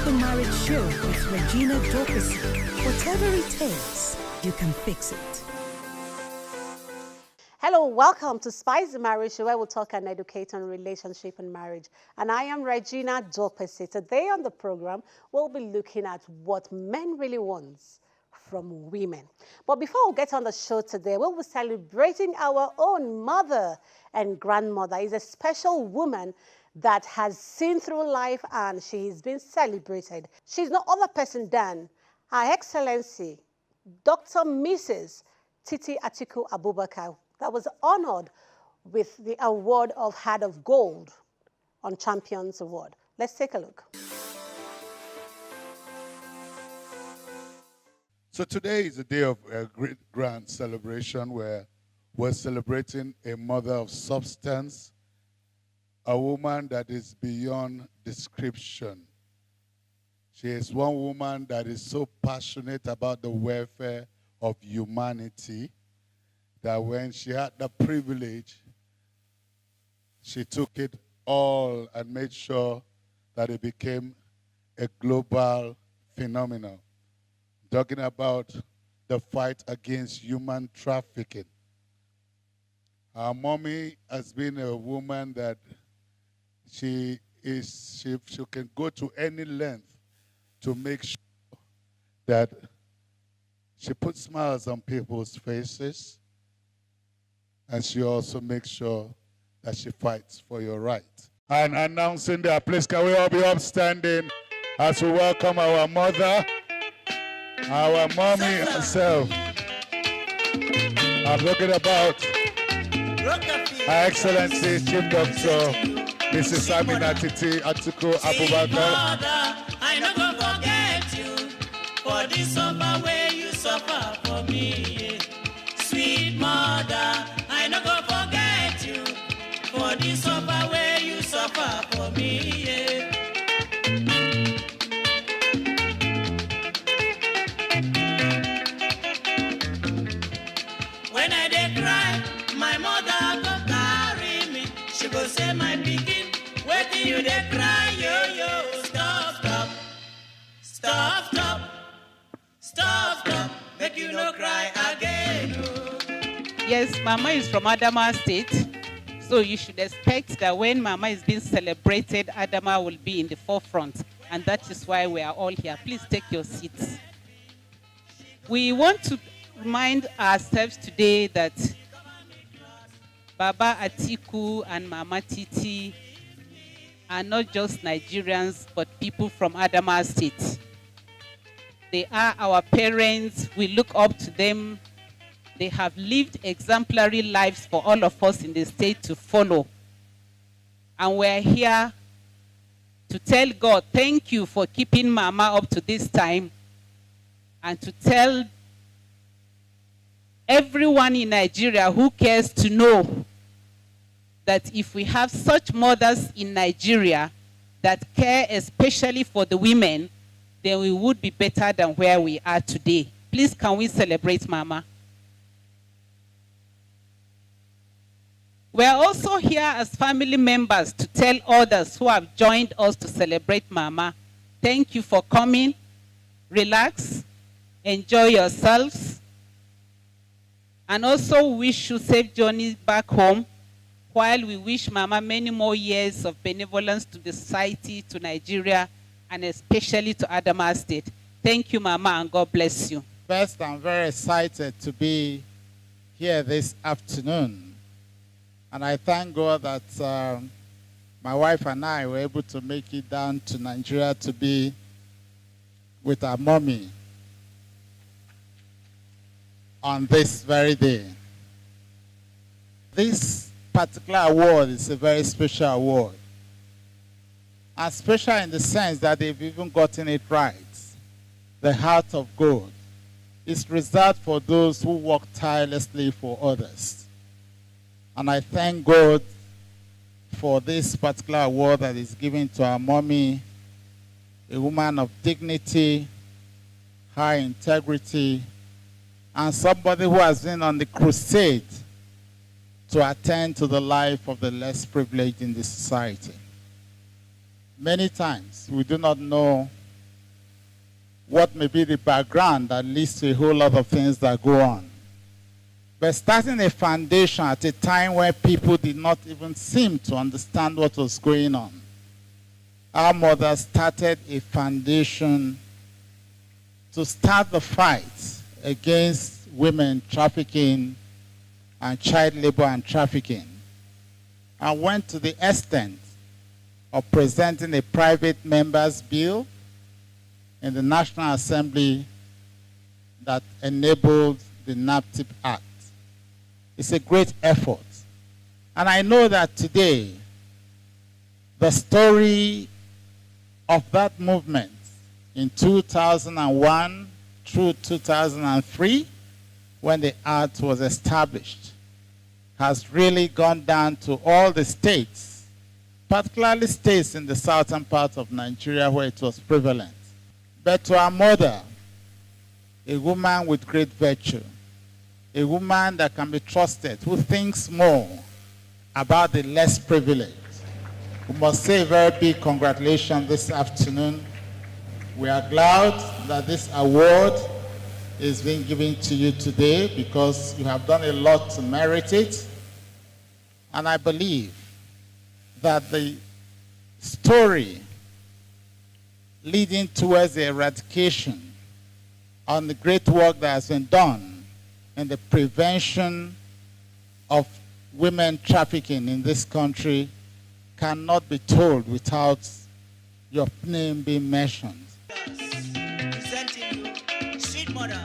the Marriage Show with Regina Dorcas. Whatever it takes, you can fix it. Hello, welcome to Spice the Marriage Show, where we'll talk and educate on relationship and marriage. And I am Regina Dorcas. Today on the program, we'll be looking at what men really want from women. But before we get on the show today, we'll be celebrating our own mother and grandmother. Is a special woman that has seen through life and she is being celebrated. She's no other person than Her Excellency, Dr. Mrs. Titi Atiku Abubakar, that was honored with the award of Heart of Gold on Champions Award. Let's take a look. So today is a day of a great grand celebration where we're celebrating a mother of substance, a woman that is beyond description. She is one woman that is so passionate about the welfare of humanity that when she had the privilege, she took it all and made sure that it became a global phenomenon. Talking about the fight against human trafficking. Our mommy has been a woman that she can go to any length to make sure that she puts smiles on people's faces, and she also makes sure that she fights for your right. And announcing that, please can we all be upstanding as we welcome our mother, our mommy herself. I'm talking about Her Excellency Chief Doctor Mrs. Amina Titi Atiku Abubakar. I no go forget you for the suffer where you suffer for me. Sweet mother, I no go forget you for the suffer where you suffer for me. When I dey cry, my mother go carry me. She go say, my pikin, where do you dey cry, yo yo? Stop, stop, stop, stop, stop, stop. Make you no cry again. Oh. Yes, Mama is from Adama State, so you should expect that when Mama is being celebrated, Adama will be in the forefront, and that is why we are all here. Please take your seats. We want to remind ourselves today that Baba Atiku and Mama Titi are not just Nigerians, but people from Adama State. They are our parents. We look up to them. They have lived exemplary lives for all of us in the state to follow. And we're here to tell God, thank you for keeping Mama up to this time, and to tell everyone in Nigeria who cares to know that if we have such mothers in Nigeria that care especially for the women, then we would be better than where we are today. Please, can we celebrate Mama? We are also here as family members to tell others who have joined us to celebrate Mama, thank you for coming. Relax, enjoy yourselves, and also wish you safe journey back home, while we wish Mama many more years of benevolence to the society, to Nigeria, and especially to Adama State. Thank you, Mama, and God bless you. First, I'm very excited to be here this afternoon. And I thank God that my wife and I were able to make it down to Nigeria to be with our mommy on this very day. This particular award is a very special award. And special in the sense that they've even gotten it right. The Heart of Gold is reserved for those who work tirelessly for others. And I thank God for this particular award that is given to our mommy, a woman of dignity, high integrity, and somebody who has been on the crusade to attend to the life of the less privileged in this society. Many times we do not know what may be the background that leads to a whole lot of things that go on. But starting a foundation at a time where people did not even seem to understand what was going on. Our mother started a foundation to start the fight against women trafficking and child labor and trafficking, and went to the extent of presenting a private member's bill in the National Assembly that enabled the NAPTIP Act. It's a great effort. And I know that today, the story of that movement in 2001 through 2003, when the Act was established, has really gone down to all the states, particularly states in the southern part of Nigeria where it was prevalent. But to our mother, a woman with great virtue, a woman that can be trusted, who thinks more about the less privileged, we must say a very big congratulations this afternoon. We are glad that this award is being given to you today because you have done a lot to merit it. And I believe that the story leading towards the eradication on the great work that has been done in the prevention of women trafficking in this country cannot be told without your name being mentioned. Presenting you, sweet mother.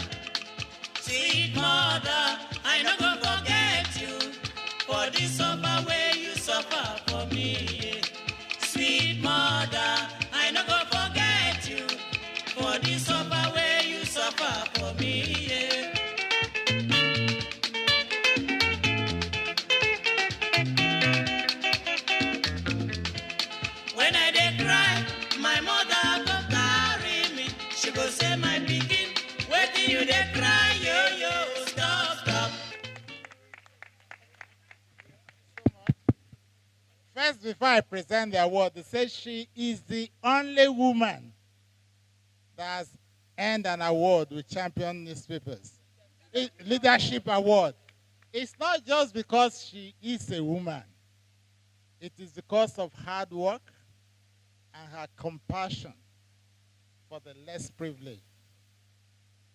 Sweet mother, I no go forget you for the suffer where you suffer for me. Sweet mother, I no go forget you for the suffer where you suffer for me. When I dey cry, my mother go carry me. She go say, my pikin, wetin you dey cry, yo yo, stop, stop. First, before I present the award, they say she is the only woman that has earned an award with Champion Newspapers. Leadership award. It's not just because she is a woman. It is because of hard work and her compassion for the less privileged.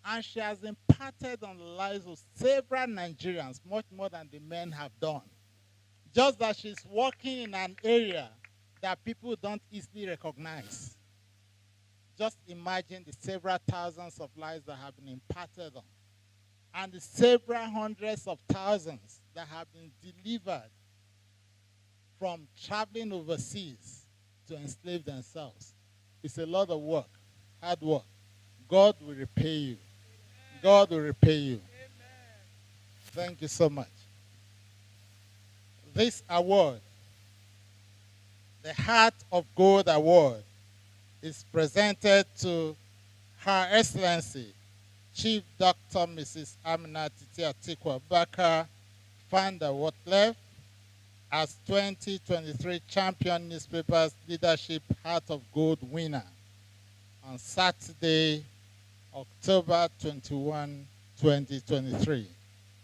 And she has imparted on the lives of several Nigerians, much more than the men have done. Just that she's working in an area that people don't easily recognize. Just imagine the several thousands of lives that have been imparted on, and the several hundreds of thousands that have been delivered from traveling overseas to enslave themselves. It's a lot of work, hard work. God will repay you. God will repay you. Thank you so much. This award, the Heart of Gold Award, is presented to Her Excellency, Chief Dr. Mrs. Amina Titi Atiku Abubakar, founder Watlef, as 2023 Champion Newspapers Leadership Heart of Gold winner on Saturday, October 21, 2023.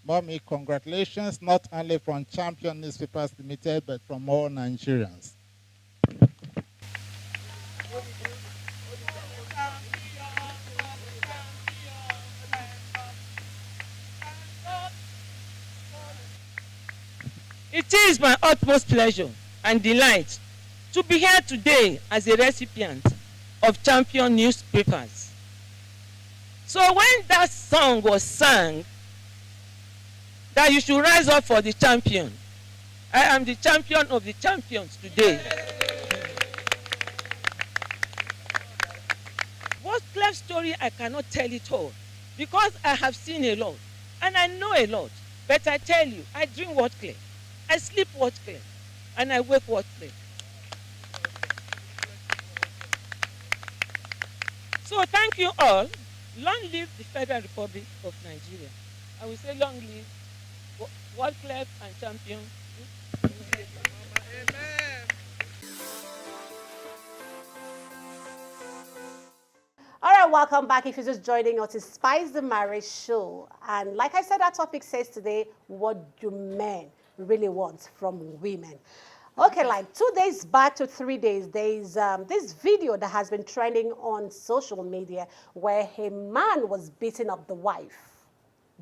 Mommy, congratulations, not only from Champion Newspapers Limited, but from all Nigerians. It is my utmost pleasure and delight to be here today as a recipient of Champion Newspapers. So when that song was sung, that you should rise up for the champion, I am the champion of the champions today. What Clef's story, I cannot tell it all because I have seen a lot and I know a lot. But I tell you, I drink what Clef, I sleep what Clef, and I wake what Clef. So thank you all. Long live the Federal Republic of Nigeria. I will say long live World Clef and Champion. All right, welcome back. If you're just joining us, it's Spice the Marriage Show. And like I said, our topic says today, what do men really want from women? Okay, like 2 days back to 3 days, there's this video that has been trending on social media where a man was beating up the wife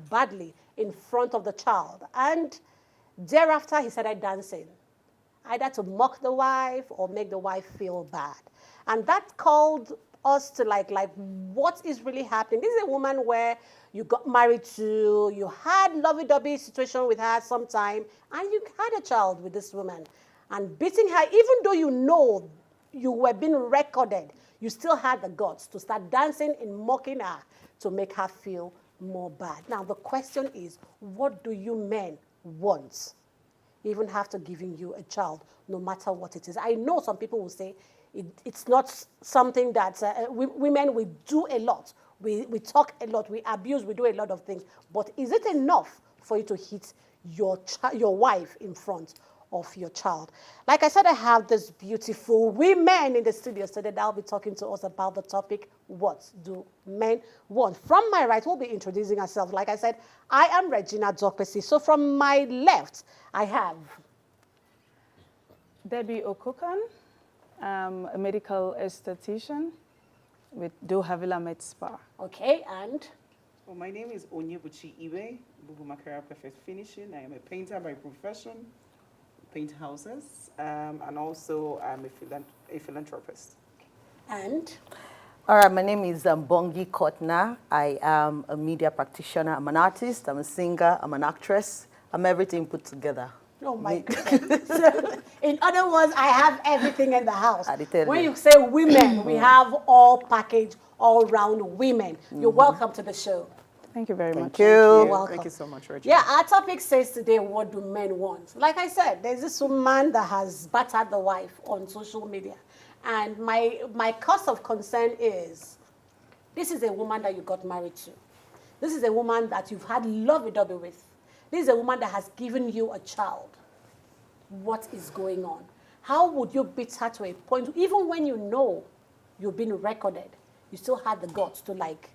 badly in front of the child. And thereafter, he started dancing, either to mock the wife or make the wife feel bad. And that called us to like what is really happening. This is a woman where you got married to, you had lovey-dovey situation with her sometime, and you had a child with this woman. And beating her, even though you know you were being recorded, you still had the guts to start dancing and mocking her to make her feel more bad. Now, the question is, what do you men want? Even after giving you a child, no matter what it is. I know some people will say, it's not something that women, we do a lot. We talk a lot, we abuse, we do a lot of things. But is it enough for you to hit your wife in front of your child? Like I said, I have this beautiful women in the studio today that will be talking to us about the topic, what do men want? From my right, we'll be introducing ourselves. Like I said, I am Regina Dokpesi. So from my left, I have Debbie Okukan. I'm a medical esthetician with Do Havila Med Spa. Okay, and? Well, my name is Onyebuchi Ibe, Bubumakara Perfect Finishing. I am a painter by profession, paint houses, and also I'm a philanthropist. And? All right, my name is Bongie Qotna. I am a media practitioner. I'm an artist, I'm a singer, I'm an actress. I'm everything put together. Oh my goodness. So, in other words, I have everything in the house. When you say women, we have all package, all round women. You're welcome to the show. Thank you very much. Thank you. You're welcome. Thank you so much, Regina. Yeah, our topic says today, what do men want? Like I said, there's this woman that has battered the wife on social media. And my cause of concern is, this is a woman that you got married to. This is a woman that you've had lovey-dovey with. This is a woman that has given you a child. What is going on? How would you beat her to a point, even when you know you've been recorded, you still had the guts to like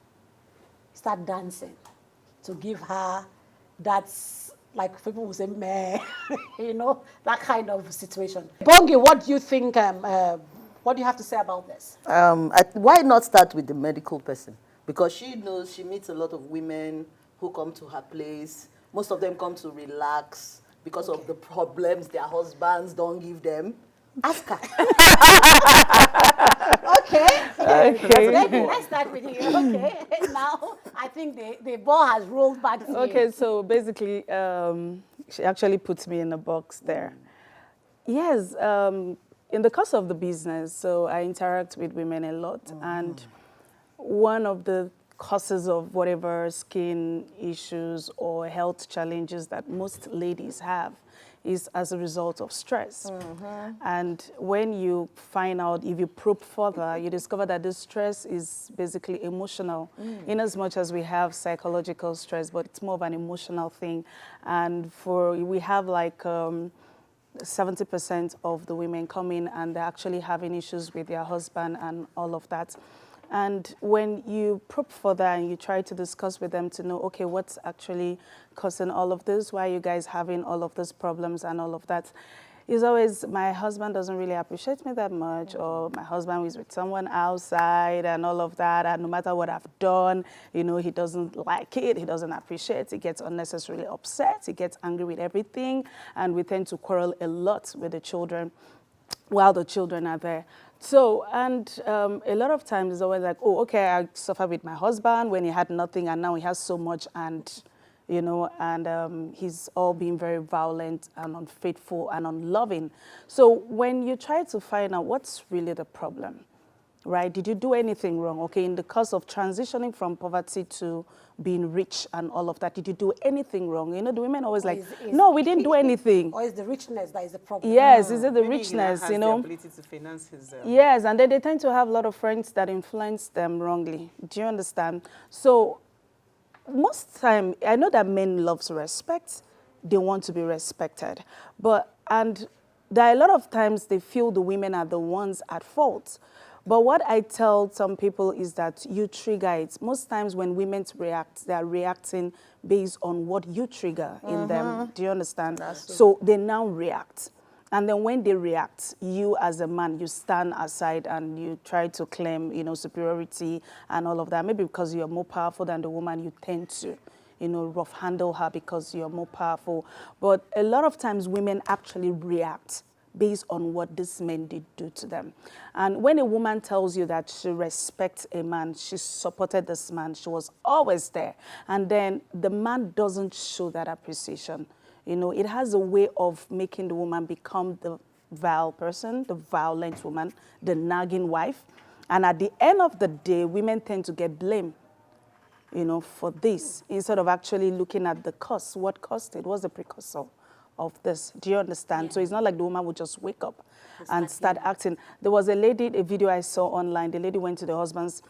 start dancing, to give her that's like people will say, meh, you know, that kind of situation. Bongie, what do you think, what do you have to say about this? Why not start with the medical person? Because she knows she meets a lot of women who come to her place. Most of them come to relax because of the problems their husbands don't give them. Ask her. Okay. Let's start with you. Okay. Now, I think the ball has rolled back to you. Okay, so basically, she actually puts me in a box there. Yes, in the course of the business, so I interact with women a lot. And one of the causes of whatever skin issues or health challenges that most ladies have is as a result of stress. And when you find out, if you probe further, you discover that this stress is basically emotional, in as much as we have psychological stress, but it's more of an emotional thing. And we have like 70% of the women come in and they're actually having issues with their husband and all of that. And when you probe further and you try to discuss with them to know, okay, what's actually causing all of this? Why are you guys having all of these problems and all of that? It's always, my husband doesn't really appreciate me that much, or my husband is with someone outside and all of that, and no matter what I've done, you know, he doesn't like it, he doesn't appreciate it, he gets unnecessarily upset, he gets angry with everything, and we tend to quarrel a lot with the children while the children are there. So, and a lot of times it's always like, oh, okay, I suffered with my husband when he had nothing and now he has so much, and, you know, and he's all being very violent and unfaithful and unloving. So when you try to find out what's really the problem, right? Did you do anything wrong? Okay, in the course of transitioning from poverty to being rich and all of that, did you do anything wrong? You know, the women always like, no, we didn't do anything. Or is the richness that is the problem? Yes, is it the Maybe richness, has you know? the ability to finance his, Yes, and then they tend to have a lot of friends that influence them wrongly. Do you understand? So most time, I know that men love respect. They want to be respected. And there are a lot of times they feel the women are the ones at fault. But what I tell some people is that you trigger it. Most times when women react, they are reacting based on what you trigger in them. Do you understand? So they now react. And then when they react, you as a man, you stand aside and you try to claim, you know, superiority and all of that. Maybe because you're more powerful than the woman, you tend to, you know, rough handle her because you're more powerful. But a lot of times women actually react based on what this men did do to them. And when a woman tells you that she respects a man, she supported this man, she was always there, and then the man doesn't show that appreciation, you know, it has a way of making the woman become the vile person, the violent woman, the nagging wife. And at the end of the day, women tend to get blamed, you know, for this, instead of actually looking at the cause. What caused it? What's the precursor of this? Do you understand? So it's not like the woman would just wake up and start acting. There was a lady, a video I saw online. The lady went to the husband's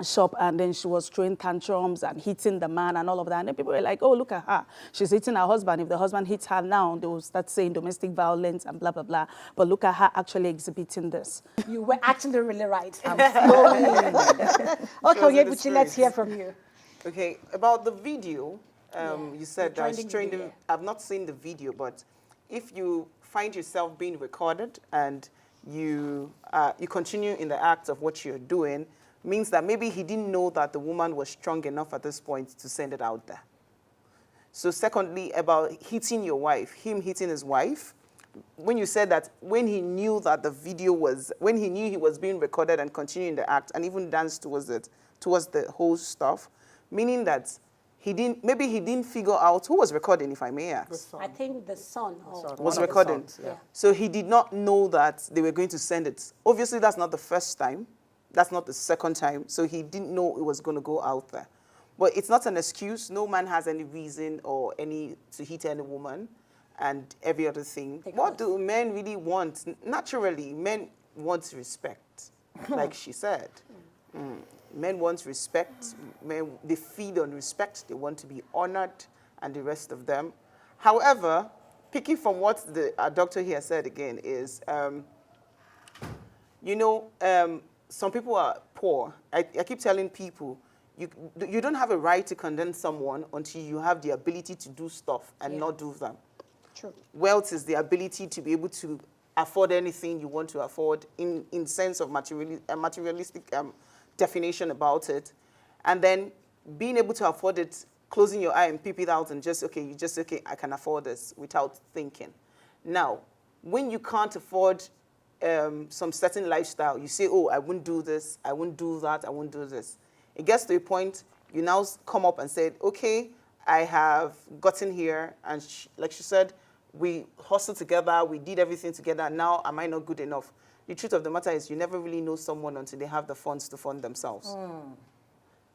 shop and then she was throwing tantrums and hitting the man and all of that. And then people were like, oh, look at her. She's hitting her husband. If the husband hits her now, they will start saying domestic violence and blah, blah, blah. But look at her actually exhibiting this. You were actually really right. I'm flowing. Okay, Onyebuchi, let's hear from you. Okay, about the video, you said The trending video, yeah. I've not seen the video, but if you find yourself being recorded and you continue in the act of what you're doing, means that maybe he didn't know that the woman was strong enough at this point to send it out there. So secondly, about hitting your wife, him hitting his wife, when you said that when he knew that the video was, when he knew he was being recorded and continuing the act and even danced towards it, towards the whole stuff, meaning that maybe he didn't figure out who was recording, if I may ask. I think the son Was recording. Yeah. So he did not know that they were going to send it. Obviously, that's not the first time. That's not the second time. So he didn't know it was going to go out there. But it's not an excuse. No man has any reason or to hit any woman and every other thing. What do men really want? Naturally, men want respect, like she said. Men want respect. Men, they feed on respect. They want to be honored and the rest of them. However, picking from what the doctor here said again is, some people are poor. I keep telling people, you don't have a right to condemn someone until you have the ability to do stuff and not do them. True. Wealth is the ability to be able to afford anything you want to afford in sense of materialistic definition about it. And then being able to afford it, closing your eye and peep it out and I can afford this without thinking. Now, when you can't afford some certain lifestyle, you say, oh, I wouldn't do this, I wouldn't do that, I wouldn't do this. It gets to a point, you now come up and say, okay, I have gotten here, and like she said, we hustled together, we did everything together, now am I not good enough? The truth of the matter is you never really know someone until they have the funds to fund themselves.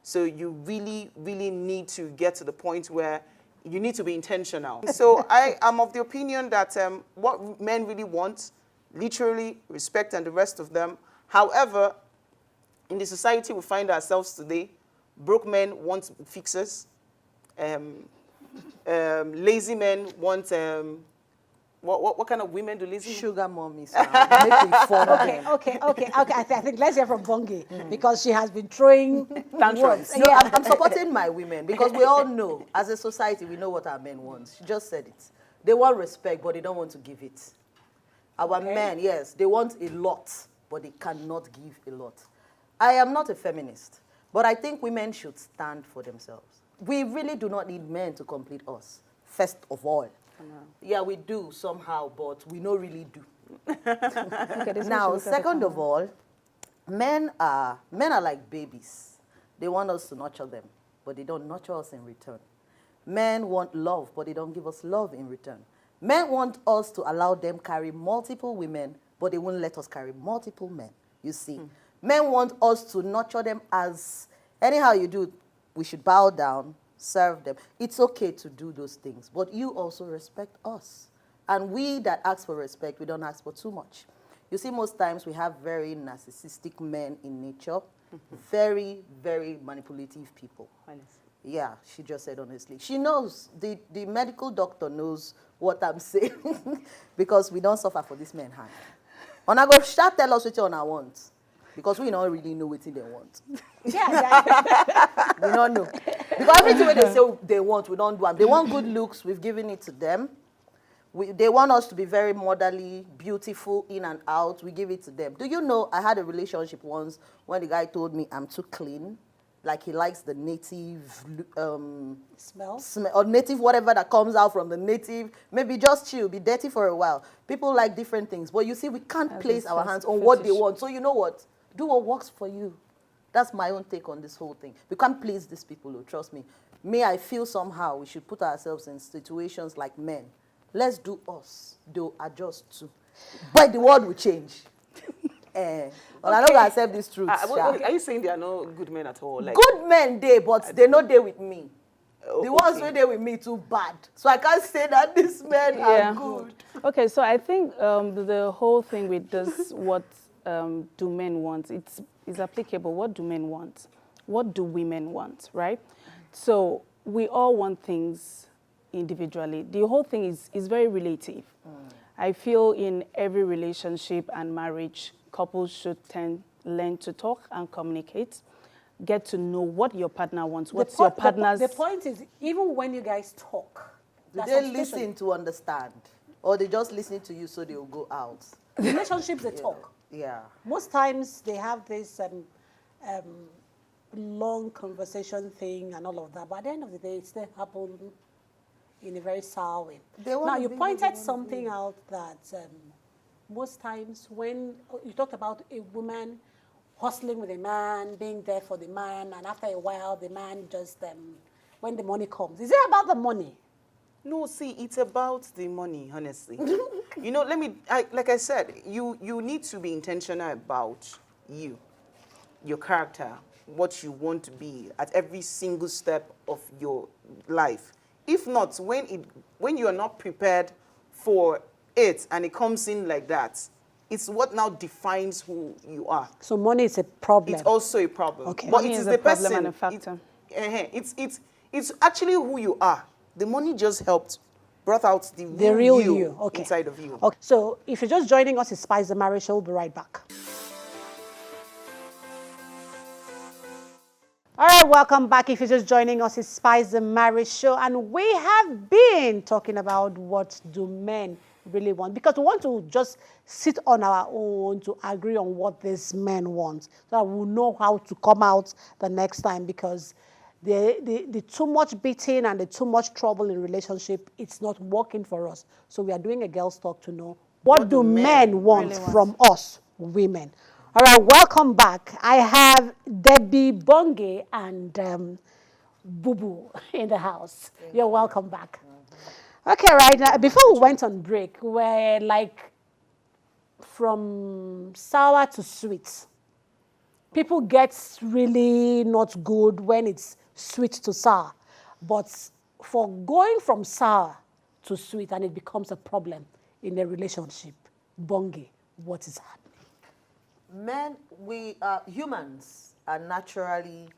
So you really, really need to get to the point where you need to be intentional. So I am of the opinion that what men really want, literally, respect and the rest of them. However, in the society we find ourselves today, broke men want fixers. Lazy men want, what kind of women do lazy men? Sugar mommies. Making fun of them. Okay. I think let's hear from Bongie because she has been throwing tantrums. No, I'm supporting my women because we all know, as a society, we know what our men want. She just said it. They want respect, but they don't want to give it. Our men, yes, they want a lot, but they cannot give a lot. I am not a feminist, but I think women should stand for themselves. We really do not need men to complete us, first of all. Yeah, we do somehow, but we don't really do. Now, second of all, men are like babies. They want us to nurture them, but they don't nurture us in return. Men want love, but they don't give us love in return. Men want us to allow them carry multiple women, but they won't let us carry multiple men, you see. Men want us to nurture them as, anyhow you do, we should bow down, serve them. It's okay to do those things, but you also respect us. And we that ask for respect, we don't ask for too much. You see, most times we have very narcissistic men in nature, very, very manipulative people. Yeah, she just said honestly. She knows, the medical doctor knows what I'm saying because we don't suffer for this man hand. And I go start tell us what you want because we don't really know what they want. Yeah, We don't know. Because everything when they say they want, we don't do them. They want good looks, we've given it to them. They want us to be very motherly, beautiful, in and out. We give it to them. Do you know, I had a relationship once when the guy told me I'm too clean. Like he likes the native smell or native whatever that comes out from the native. Maybe just chill, be dirty for a while. People like different things. But you see, we can't place our hands on what they want. So you know what? Do what works for you. That's my own take on this whole thing. We can't please these people, oh, trust me. I feel somehow we should put ourselves in situations like men. Let's do us. They'll adjust too. But the world will change. Well, I don't accept this truth. Are you saying there are no good men at all? Like, good men there, but they're not there with me. The ones who are there with me too bad. So I can't say that these men are good. Okay, so I think the whole thing with this, what do men want, is applicable. What do men want? What do women want, right? So we all want things individually. The whole thing is very relative. I feel in every relationship and marriage, couples should learn to talk and communicate, get to know what your partner wants, what's your partner's... The point is, even when you guys talk... Do they listen to understand? Or they just listen to you so they will go out? Relationships, they talk. Yeah. Most times they have this long conversation thing and all of that, but at the end of the day, it still happens in a very sour way. Now, you pointed something out that most times when you talked about a woman hustling with a man, being there for the man, and after a while, the man just, when the money comes. Is it about the money? no, see, it's about the money, honestly. You know, like I said, you need to be intentional about you, your character, what you want to be at every single step of your life. If not, when you are not prepared for it and it comes in like that, it's what now defines who you are. So money is a problem. It's also a problem. Okay. But Money it is is the a problem person. and a factor. It's actually who you are. The money just brought out the real you. Okay. Inside of you. Okay. So if you're just joining us, it's Spice the Marriage Show. We'll be right back. All right, welcome back. If you're just joining us, it's Spice the Marriage Show, and we have been talking about what do men really want, because we want to just sit on our own to agree on what these men want, so that we'll know how to come out the next time, because the too much beating and the too much trouble in relationship, it's not working for us. So we are doing a girls' talk to know what do men want from us, women. All right, welcome back. I have Debbie, Bongie, and Boo Boo in the house. You're welcome back. Okay, right now, before we went on break, we're like from sour to sweet. People get really not good when it's sweet to sour. But for going from sour to sweet and it becomes a problem in a relationship, Bongie, what is happening? Men, humans are naturally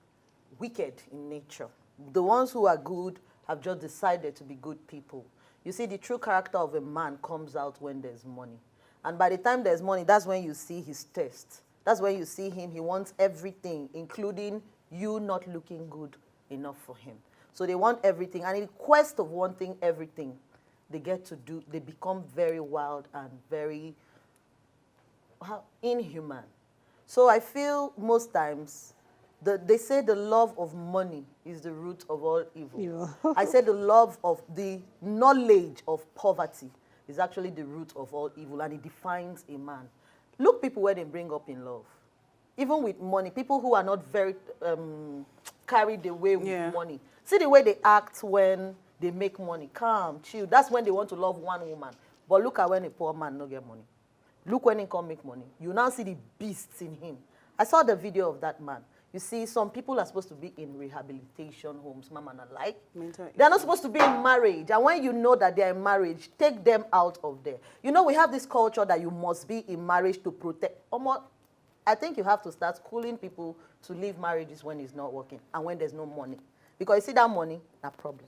wicked in nature. The ones who are good have just decided to be good people. You see, the true character of a man comes out when there's money. And by the time there's money, that's when you see his taste. That's when you see him. He wants everything, including you not looking good enough for him. So they want everything. And in quest of wanting everything, they become very wild and very inhuman. So I feel most times they say the love of money is the root of all evil. I say the love of the knowledge of poverty is actually the root of all evil, and it defines a man. Look, people where they bring up in love, even with money, people who are not very carried away with money. See the way they act when they make money, calm, chill. That's when they want to love one woman. But look at when a poor man no get money. Look when he come make money. You now see the beasts in him. I saw the video of that man. You see, some people are supposed to be in rehabilitation homes, mama and alike. They're not supposed to be in marriage. And when you know that they're in marriage, take them out of there. You know, we have this culture that you must be in marriage to protect. I think you have to start schooling people to leave marriages when it's not working and when there's no money. Because you see that money, no problem.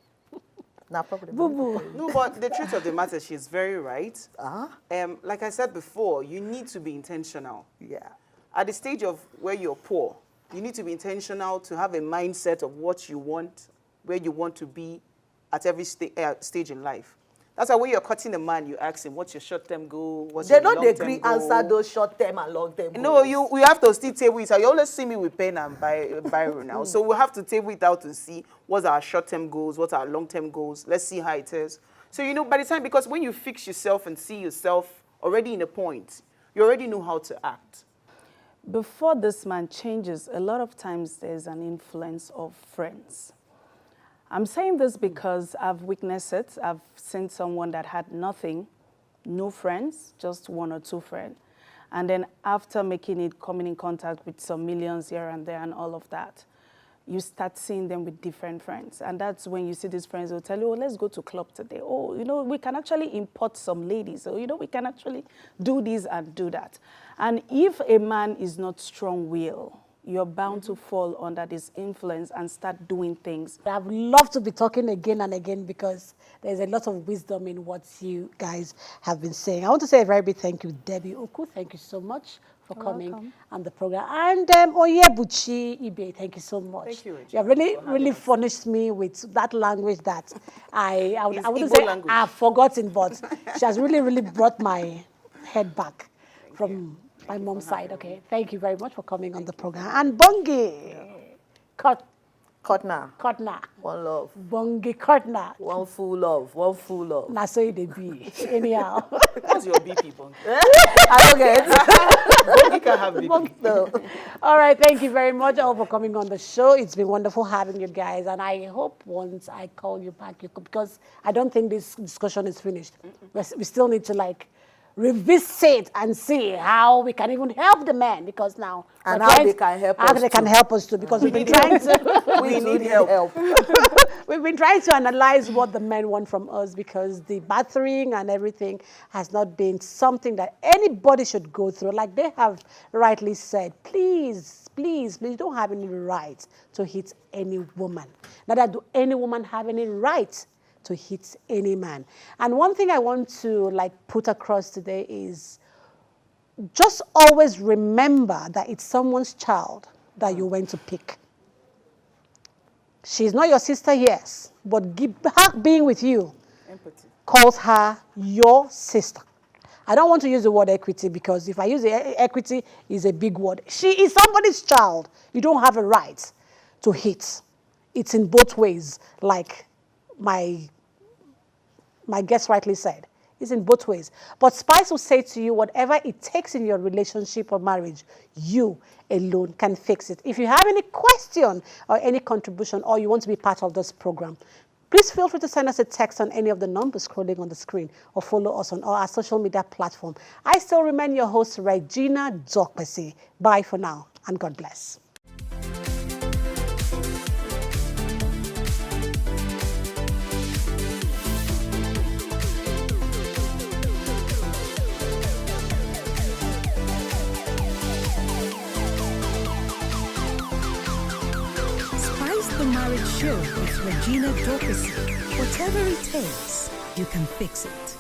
No problem. Boo-boo. No, but the truth of the matter, she's very right. Uh-huh. Like I said before, you need to be intentional. Yeah. At the stage of where you're poor, you need to be intentional to have a mindset of what you want, where you want to be at every stage in life. That's why when you're cutting a man, you ask him, what's your short-term goal? What's They your don't long-term agree goal? answer those short-term and long-term No, goals. we have to still table it out. You always see me with pen and biro now. So we have to table it out to see what's our short-term goals, what's our long-term goals. Let's see how it is. So, you know, by the time, because when you fix yourself and see yourself already in a point, you already know how to act. Before this man changes, a lot of times there's an influence of friends. I'm saying this because I've witnessed it. I've seen someone that had nothing, no friends, just one or two friends. And then after coming in contact with some millions here and there and all of that, you start seeing them with different friends. And that's when you see these friends will tell you, oh, let's go to club today. Oh, you know, we can actually import some ladies. Oh, you know, we can actually do this and do that. And if a man is not strong-willed, you're bound to fall under this influence and start doing things. I'd love to be talking again and again because there's a lot of wisdom in what you guys have been saying. I want to say a very big thank you, Debbie Oku. Thank you so much for coming on the program. And Onyebuchi Ibe, thank you so much. Thank you, Regina, You have really furnished me with that language that I wouldn't Igbo say language. I've forgotten, but she has really brought my head back from my mom's side. Okay, thank you very much for coming on the program. And Bongie Qotna. Qotna. One love. Bongie Qotna. One full love. One full love. Na so it dey be. Anyhow. What's your BP, Bongi? I don't get it. Bongi can have BP. No. All right, thank you very much all for coming on the show. It's been wonderful having you guys, and I hope once I call you back, you could, because I don't think this discussion is finished. We still need to revisit and see how we can even help the men, because now And we're how trying they to- can help how us they can too. help us too, because we've been trying to We need help. we've been trying to analyze what the men want from us, because the battering and everything has not been something that anybody should go through. Like they have rightly said, please, please, please don't have any right to hit any woman. Neither do any woman have any right to hit any man. And one thing I want to put across today is just always remember that it's someone's child that you went to pick. She's not your sister, yes, but her being with you Empathy. calls her your sister. I don't want to use the word equity, because if I use equity, is a big word. She is somebody's child. You don't have a right to hit. It's in both ways, like my guest rightly said. It's in both ways. But Spice will say to you, whatever it takes in your relationship or marriage, you alone can fix it. If you have any question or any contribution, or you want to be part of this program, please feel free to send us a text on any of the numbers scrolling on the screen, or follow us on all our social media platform. I still remain your host, Regina Dokpesi. Bye for now, and God bless. Spice the Marriage Show with Regina Dokpesi. Whatever it takes, you can fix it.